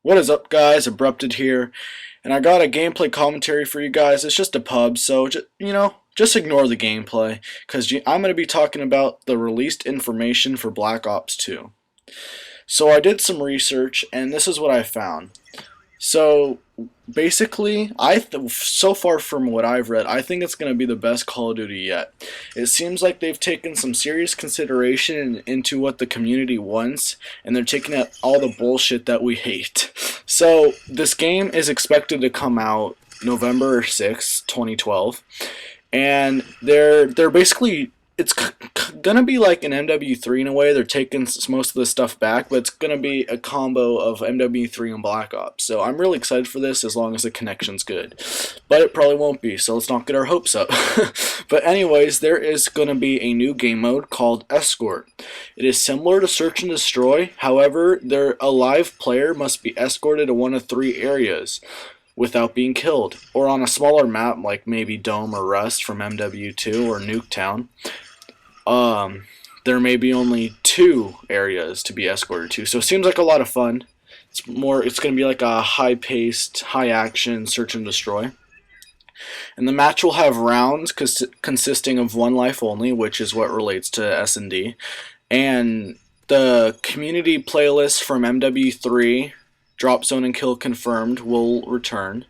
What is up, guys? aBRuPTeD here, and I got a gameplay commentary for you guys. It's just a pub, so just ignore the gameplay, because I'm going to be talking about the released information for Black Ops 2. So I did some research, and this is what I found. So basically, so far from what I've read, I think it's going to be the best Call of Duty yet. It seems like they've taken some serious consideration into what the community wants, and they're taking out all the bullshit that we hate. So this game is expected to come out November 6th, 2012, and they're basically, it's gonna be like an Mw3 in a way. They're taking most of the stuff back, but it's gonna be a combo of Mw3 and Black Ops. So I'm really excited for this, as long as the connection's good. But it probably won't be, so let's not get our hopes up. But anyways, there is gonna be a new game mode called Escort. It is similar to Search and Destroy. However, a live player must be escorted to one of 3 areas without being killed, or on a smaller map like maybe Dome or Rust from Mw2 or Nuketown. There may be only 2 areas to be escorted to, so it seems like a lot of fun. It's going to be like a high-paced, high-action search and destroy. And the match will have rounds consisting of 1 life only, which is what relates to S&D. And the community playlist from Mw3, Drop Zone and Kill Confirmed, will return.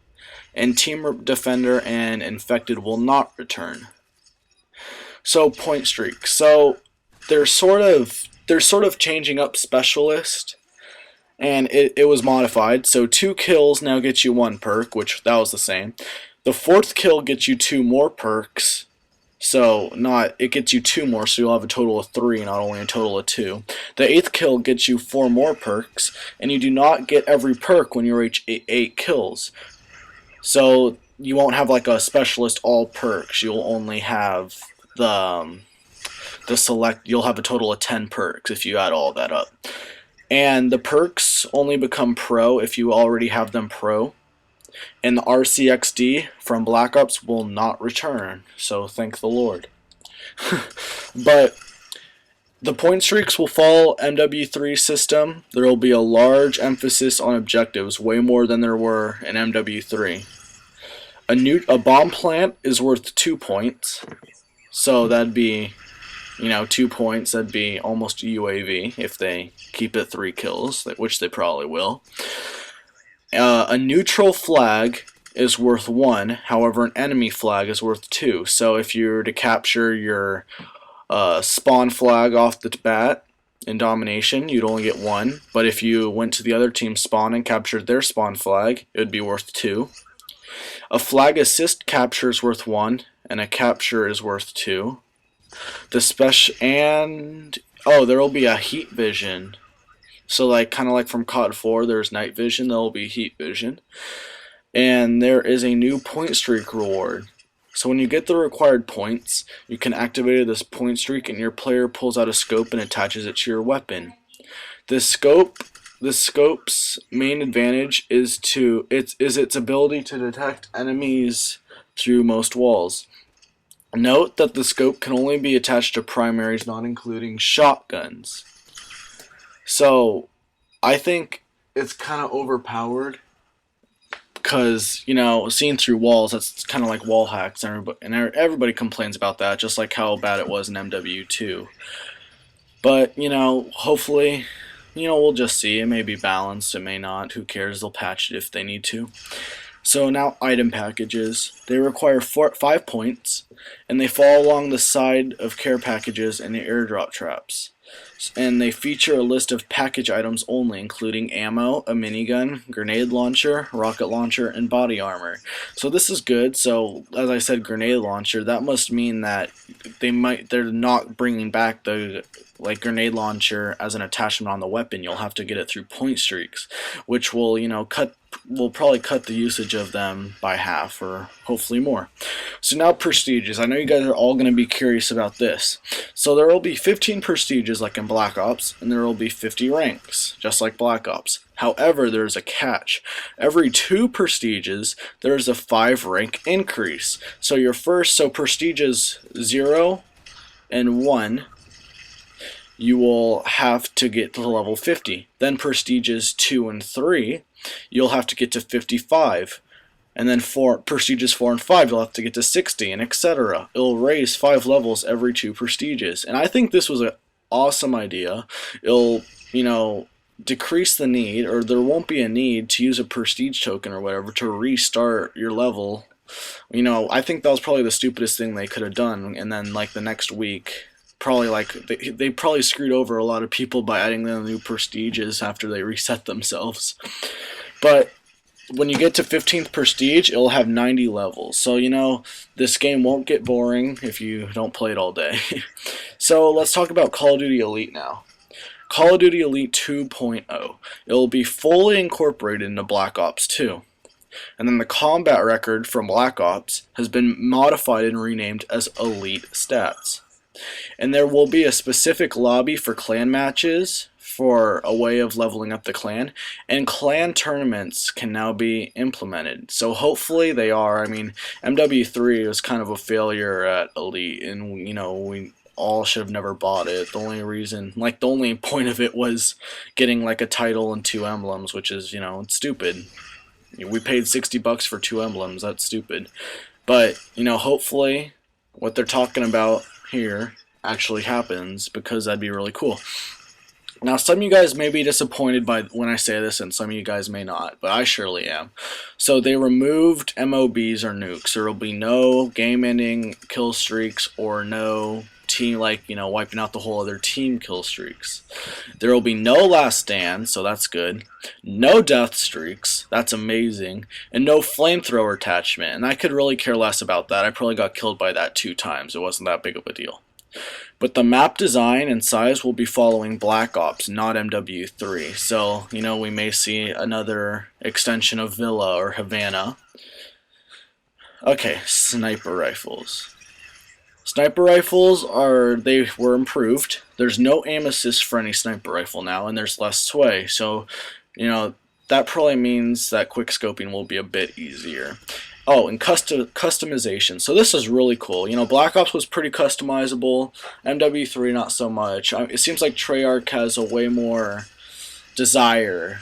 And Team Defender and Infected will not return. So point streak. So they're sort of changing up Specialist, and it was modified. So 2 kills now get you 1 perk, which that was the same. The 4th kill gets you 2 more perks. So it gets you 2 more, so you'll have a total of 3, not only a total of 2. The 8th kill gets you 4 more perks, and you do not get every perk when you reach 8 kills. So you won't have like a Specialist all perks. You'll only have you'll have a total of 10 perks if you add all that up. And the perks only become pro if you already have them pro. And the RCXD from Black Ops will not return, so thank the Lord. But the point streaks will follow Mw3 system. There will be a large emphasis on objectives, way more than there were in Mw3. A bomb plant is worth 2 points. So that'd be, 2 points. That'd be almost UAV if they keep it 3 kills, which they probably will. A neutral flag is worth 1. However, an enemy flag is worth 2. So if you were to capture your spawn flag off the bat in domination, you'd only get 1. But if you went to the other team's spawn and captured their spawn flag, it would be worth 2. A flag assist capture is worth 1, and a capture is worth 2. There will be a heat vision. So kind of like from COD 4, there's night vision, there will be heat vision. And there is a new point streak reward. So when you get the required points, you can activate this point streak, and your player pulls out a scope and attaches it to your weapon. The scope's main advantage is its ability to detect enemies through most walls. Note that the scope can only be attached to primaries, not including shotguns. So I think it's kind of overpowered, because seeing through walls, that's kind of like wall hacks, and everybody complains about that, just like how bad it was in Mw2. But hopefully, we'll just see. It may be balanced, it may not. Who cares? They'll patch it if they need to. So now item packages. They require 5 points, and they fall along the side of care packages and the airdrop traps. And they feature a list of package items only, including ammo, a minigun, grenade launcher, rocket launcher, and body armor. So this is good. So as I said, grenade launcher, that must mean that they're not bringing back the grenade launcher as an attachment on the weapon. You'll have to get it through point streaks, which will will probably cut the usage of them by half, or hopefully more. So now prestiges. I know you guys are all going to be curious about this. So there will be 15 prestiges like in Black Ops, and there will be 50 ranks, just like Black Ops. However, there's a catch. Every 2 prestiges, there's a 5 rank increase. So prestiges 0 and 1 you will have to get to level 50. Then prestiges 2 and 3, you'll have to get to 55. And then for prestiges 4 and 5, you'll have to get to 60, and etc. It'll raise 5 levels every 2 prestiges. And I think this was an awesome idea. It'll, decrease the need, or there won't be a need to use a prestige token or whatever to restart your level. I think that was probably the stupidest thing they could have done. And then like the next week, probably like they probably screwed over a lot of people by adding the new prestiges after they reset themselves. But when you get to 15th prestige, it'll have 90 levels. So, this game won't get boring if you don't play it all day. So let's talk about Call of Duty Elite now. Call of Duty Elite 2.0. It'll be fully incorporated into Black Ops 2. And then the combat record from Black Ops has been modified and renamed as Elite Stats. And there will be a specific lobby for clan matches, for a way of leveling up the clan, and clan tournaments can now be implemented. So hopefully they are. I mean, Mw3 was kind of a failure at Elite, and we all should have never bought it. The only point of it was getting like a title and 2 emblems, which is, it's stupid. We paid $60 for 2 emblems. That's stupid. But, hopefully what they're talking about here actually happens, because that'd be really cool. Now, some of you guys may be disappointed by when I say this, and some of you guys may not, but I surely am. So they removed MOBs or nukes. There will be no game-ending kill streaks or no team, wiping out the whole other team kill streaks. There will be no last stand, so that's good. No death streaks, that's amazing. And no flamethrower attachment, and I could really care less about that. I probably got killed by that 2 times. It wasn't that big of a deal. But the map design and size will be following Black Ops, not Mw3. So, we may see another extension of Villa or Havana. Okay, sniper rifles. Sniper rifles were improved. There's no aim assist for any sniper rifle now, and there's less sway. So, that probably means that quick scoping will be a bit easier. Oh, and customization. So this is really cool. Black Ops was pretty customizable. Mw3 not so much. It seems like Treyarch has a way more desire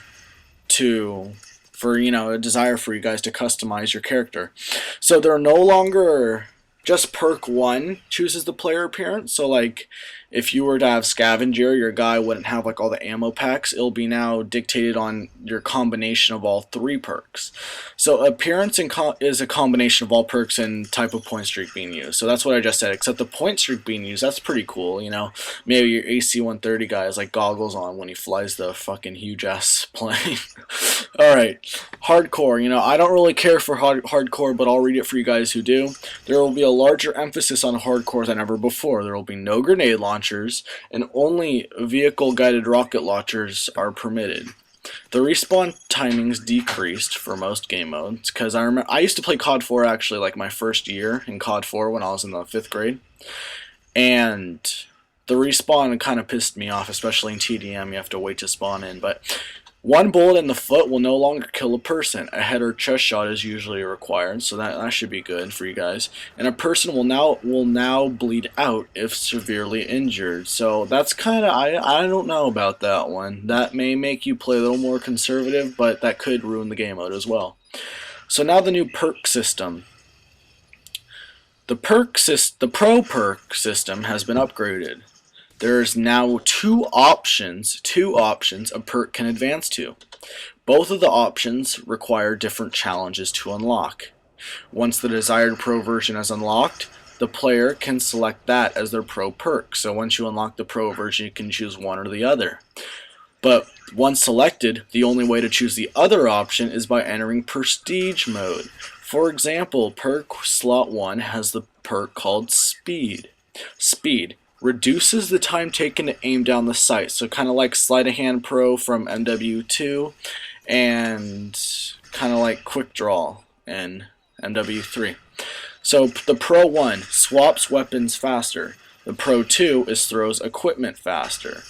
for you guys to customize your character. So they're no longer just perk 1 chooses the player appearance. So like if you were to have Scavenger, your guy wouldn't have like all the ammo packs. It'll be now dictated on your combination of all 3 perks. So appearance is a combination of all perks and type of point streak being used. So that's what I just said, except the point streak being used, that's pretty cool. Maybe your AC-130 guy has like goggles on when he flies the fucking huge ass plane. Alright, hardcore. I don't really care for hardcore, but I'll read it for you guys who do. There will be a larger emphasis on hardcore than ever before. There will be no grenade launchers, and only vehicle-guided rocket launchers are permitted. The respawn timings decreased for most game modes, because I used to play COD 4 actually like my first year in COD 4 when I was in the 5th grade, and the respawn kind of pissed me off, especially in TDM. You have to wait to spawn in, but 1 bullet in the foot will no longer kill a person. A head or chest shot is usually required, so that should be good for you guys. And a person will now bleed out if severely injured. So that's kind of, I don't know about that one. That may make you play a little more conservative, but that could ruin the game mode as well. So now the new perk system. The pro perk system has been upgraded. There's now two options a perk can advance to. Both of the options require different challenges to unlock. Once the desired pro version is unlocked, the player can select that as their pro perk. So once you unlock the pro version, you can choose one or the other. But once selected, the only way to choose the other option is by entering prestige mode. For example, perk slot 1 has the perk called Speed. Speed reduces the time taken to aim down the sight, so kind of like Sleight of Hand Pro from Mw2 and kind of like Quick Draw in Mw3. So the Pro 1 swaps weapons faster. The Pro 2 throws equipment faster.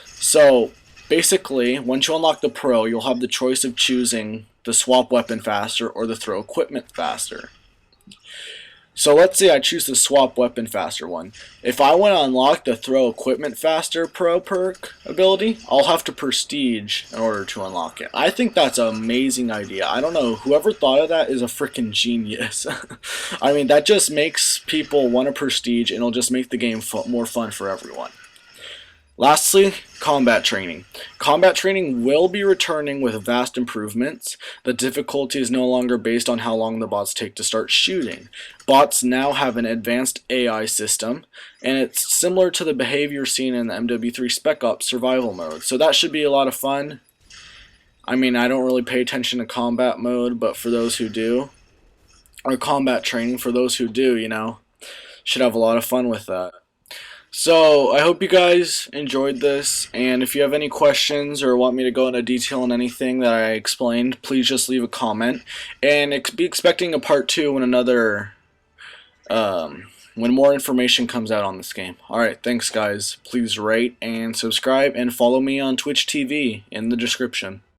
So basically, once you unlock the Pro, you'll have the choice of choosing the swap weapon faster or the throw equipment faster. So let's say I choose the swap weapon faster one. If I want to unlock the throw equipment faster pro perk ability, I'll have to prestige in order to unlock it. I think that's an amazing idea. I don't know, whoever thought of that is a freaking genius. I mean, that just makes people want to prestige, and it'll just make the game more fun for everyone. Lastly, combat training. Combat training will be returning with vast improvements. The difficulty is no longer based on how long the bots take to start shooting. Bots now have an advanced AI system, and it's similar to the behavior seen in the Mw3 Spec Ops survival mode. So that should be a lot of fun. I mean, I don't really pay attention to combat mode, but for those who do, or combat training, for those who do, you know, should have a lot of fun with that. So, I hope you guys enjoyed this, and if you have any questions or want me to go into detail on anything that I explained, please just leave a comment, and be expecting a part 2 when when more information comes out on this game. Alright, thanks guys. Please rate and subscribe, and follow me on Twitch TV in the description.